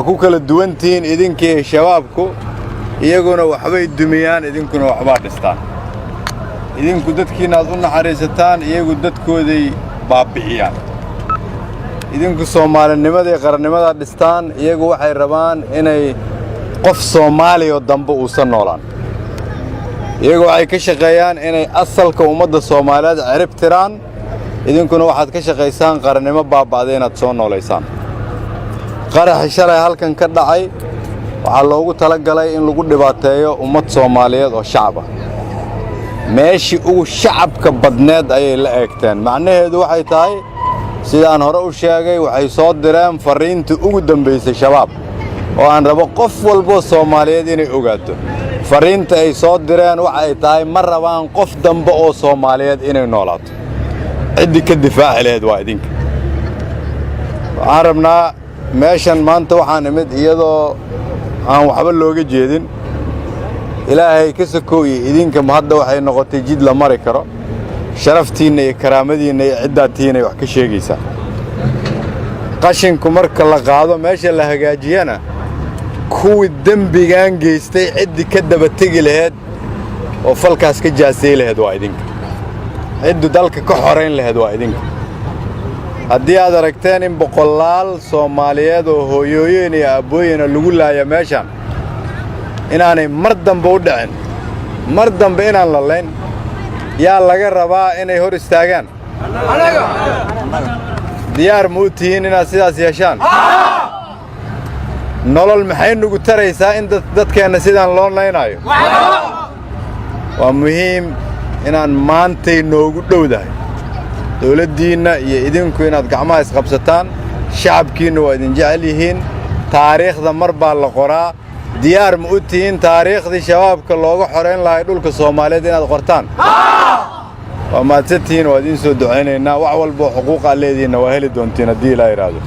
ku kala duwantiin idinkii shabaabku iyaguna waxbay dumiyaan idinkuna waxba dhistaan idinku dadkiina aad u naxariisataan iyagu dadkooday baabi'iyaan idinku Soomaalinimada iyo qarannimada dhistaan iyagu waxay rabaan inay qof Soomaali oo dambe u san noolaan iyagu waxay ka shaqeeyaan inay asalka ummadda Soomaaliyeed cirib tiraan idinkuna waxaad ka shaqeysaan qarannimo baaba'day inaad soo nooleysaan qarax shalay halkan ka dhacay waxa loogu talagalay in lagu dhibaateeyo ummad Soomaaliyeed oo shacab ah meeshii ugu shacabka badneed ayay la eegteen macnaheedu waxay tahay sidaan hore u sheegay waxay soo direen fariinta ugu dambeysay shabaab oo aan rabo qof walba Soomaaliyeed inay ogaato fariinta ay soo direen waxa ay tahay ma rabaan qof dambe oo Soomaaliyeed inay noolaato ciddi ka difaaci lahayd waa idinka waxaan rabnaa meeshan maanta waxaan imid iyadoo aan waxba looga jeedin ilaahay ka sakooyay idinka hadda waxay noqotay jid la mari karo sharaftiina iyo karaamadiina iyo cidaadtiina wax ka sheegaysa qashinku marka la qaado meesha la hagaajiyana kuwii dambigaan geystay ciddi ka daba tagi lahayd oo falkaas ka jaasay lahayd waa idinka ciddu dalka ka xoreyn lahayd waa idinka haddii aad aragteen in boqolaal Soomaaliyeed oo hooyooyin iyo aabooyin lagu laaya meeshan inaanay mar dambe u dhicin mar dambe inaan la leen yaa laga rabaa inay hor istaagaan diyaar ma u tihiin inaad sidaas yeeshaan nolol maxay nagu taraysaa in dadkeena sidaan loo leenayo waa muhiim inaan maantay noogu dhowdahay dawladdiina iyo idinku inaad gacmaha isqabsataan shacabkiina waa idin jecel yihiin taariikhda mar baa la qoraa diyaar ma u tihiin taariikhdii shabaabka looga xoreyn lahaa dhulka Soomaaliyeed inaad qortaan waa maadsantihiin waa idin soo duceynaynaa wax walba xuquuq aad leedihiin waa heli doontiin haddii la yiraahdo